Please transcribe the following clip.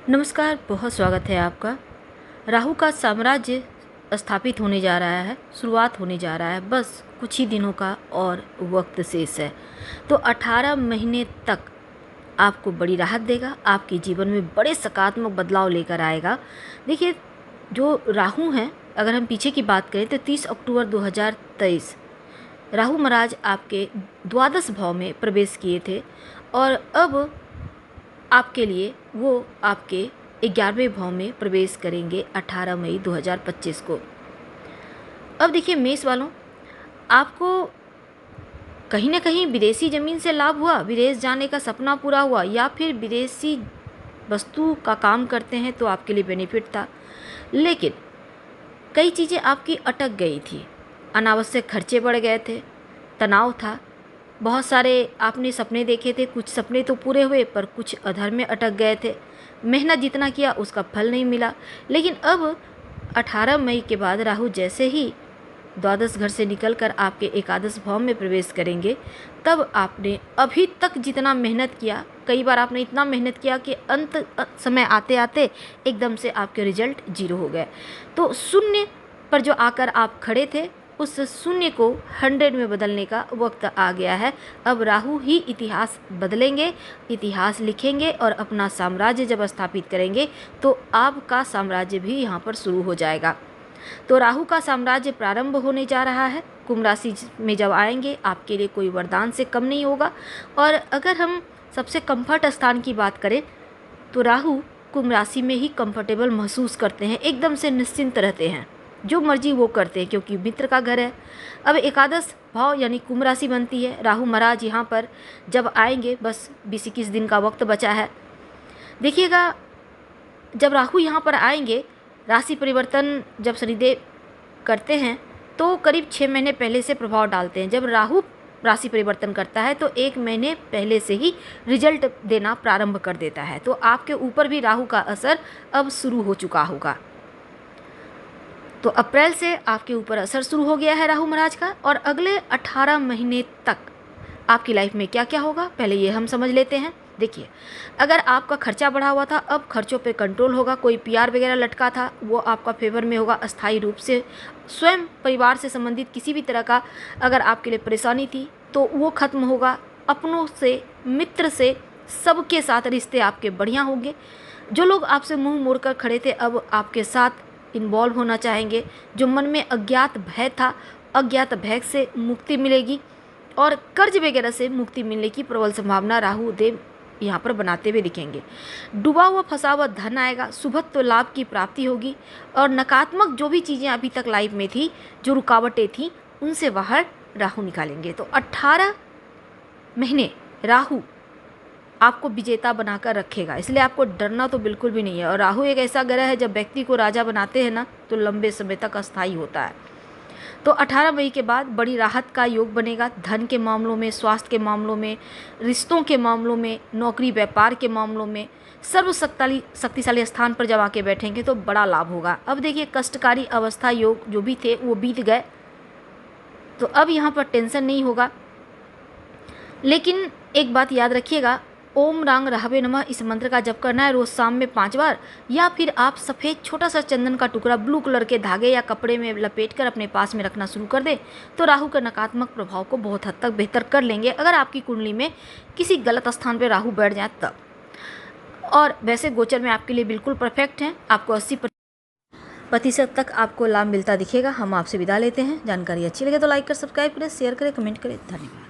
नमस्कार, बहुत स्वागत है आपका। राहु का साम्राज्य स्थापित होने जा रहा है, शुरुआत होने जा रहा है। बस कुछ ही दिनों का और वक्त शेष है। तो 18 महीने तक आपको बड़ी राहत देगा, आपके जीवन में बड़े सकारात्मक बदलाव लेकर आएगा। देखिए, जो राहु हैं, अगर हम पीछे की बात करें तो 30 अक्टूबर 2023 राहु महाराज आपके द्वादश भाव में प्रवेश किए थे और अब आपके लिए वो आपके 11वें भाव में प्रवेश करेंगे 18 मई 2025 को। अब देखिए मेष वालों, आपको कहीं ना कहीं विदेशी ज़मीन से लाभ हुआ, विदेश जाने का सपना पूरा हुआ, या फिर विदेशी वस्तु का काम करते हैं तो आपके लिए बेनिफिट था। लेकिन कई चीज़ें आपकी अटक गई थी, अनावश्यक खर्चे बढ़ गए थे, तनाव था, बहुत सारे आपने सपने देखे थे, कुछ सपने तो पूरे हुए पर कुछ अधर में अटक गए थे। मेहनत जितना किया उसका फल नहीं मिला। लेकिन अब 18 मई के बाद राहु जैसे ही द्वादश घर से निकलकर आपके एकादश भाव में प्रवेश करेंगे, तब आपने अभी तक जितना मेहनत किया, कई बार आपने इतना मेहनत किया कि अंत समय आते आते एकदम से आपके रिजल्ट 0 हो गए। तो शून्य पर जो आकर आप खड़े थे, उस शून्य को 100 में बदलने का वक्त आ गया है। अब राहु ही इतिहास बदलेंगे, इतिहास लिखेंगे और अपना साम्राज्य जब स्थापित करेंगे तो आपका साम्राज्य भी यहाँ पर शुरू हो जाएगा। तो राहु का साम्राज्य प्रारंभ होने जा रहा है। कुंभ राशि में जब आएंगे आपके लिए कोई वरदान से कम नहीं होगा। और अगर हम सबसे कंफर्ट स्थान की बात करें तो राहु कुंभ राशि में ही कंफर्टेबल महसूस करते हैं, एकदम से निश्चिंत रहते हैं, जो मर्जी वो करते हैं, क्योंकि मित्र का घर है। अब एकादश भाव यानी कुंभ राशि बनती है। राहु महाराज यहाँ पर जब आएंगे, बस 20-21 दिन का वक्त बचा है। देखिएगा, जब राहु यहाँ पर आएंगे, राशि परिवर्तन जब शनिदेव करते हैं तो करीब 6 महीने पहले से प्रभाव डालते हैं। जब राहु राशि परिवर्तन करता है तो 1 महीने पहले से ही रिजल्ट देना प्रारंभ कर देता है। तो आपके ऊपर भी राहु का असर अब शुरू हो चुका होगा। तो अप्रैल से आपके ऊपर असर शुरू हो गया है राहु महाराज का। और अगले 18 महीने तक आपकी लाइफ में क्या क्या होगा, पहले ये हम समझ लेते हैं। देखिए, अगर आपका खर्चा बढ़ा हुआ था, अब खर्चों पे कंट्रोल होगा। कोई पीआर वगैरह लटका था, वो आपका फेवर में होगा अस्थायी रूप से। स्वयं परिवार से संबंधित किसी भी तरह का अगर आपके लिए परेशानी थी तो वो खत्म होगा। अपनों से, मित्र से, सबके साथ रिश्ते आपके बढ़िया होंगे। जो लोग आपसे मुंह मोड़कर खड़े थे, अब आपके साथ इन्वॉल्व होना चाहेंगे। जो मन में अज्ञात भय था, अज्ञात भय से मुक्ति मिलेगी और कर्ज वगैरह से मुक्ति मिलने की प्रबल संभावना राहु देव यहाँ पर बनाते हुए दिखेंगे। डूबा हुआ फंसा हुआ धन आएगा, शुभत्व लाभ की प्राप्ति होगी और नकारात्मक जो भी चीज़ें अभी तक लाइफ में थी, जो रुकावटें थी, उनसे बाहर राहु निकालेंगे। तो 18 महीने राहु आपको विजेता बनाकर रखेगा, इसलिए आपको डरना तो बिल्कुल भी नहीं है। और राहु एक ऐसा ग्रह है, जब व्यक्ति को राजा बनाते हैं ना, तो लंबे समय तक अस्थायी होता है। तो 18 मई के बाद बड़ी राहत का योग बनेगा। धन के मामलों में, स्वास्थ्य के मामलों में, रिश्तों के मामलों में, नौकरी व्यापार के मामलों में शक्तिशाली स्थान पर जब आके बैठेंगे तो बड़ा लाभ होगा। अब देखिए, कष्टकारी अवस्था योग जो भी थे वो बीत गए, तो अब यहाँ पर टेंशन नहीं होगा। लेकिन एक बात याद रखिएगा, ओम रांग रहवे नमः इस मंत्र का जप करना है रोज शाम में 5 बार। या फिर आप सफ़ेद छोटा सा चंदन का टुकड़ा ब्लू कलर के धागे या कपड़े में लपेटकर अपने पास में रखना शुरू कर दें, तो राहु के नकारात्मक प्रभाव को बहुत हद तक बेहतर कर लेंगे, अगर आपकी कुंडली में किसी गलत स्थान पर राहु बैठ जाए तब। और वैसे गोचर में आपके लिए बिल्कुल परफेक्ट हैं, आपको 80% तक आपको लाभ मिलता दिखेगा। हम आपसे विदा लेते हैं। जानकारी अच्छी लगे तो लाइक कर, सब्सक्राइब करें, शेयर करें, कमेंट करें। धन्यवाद।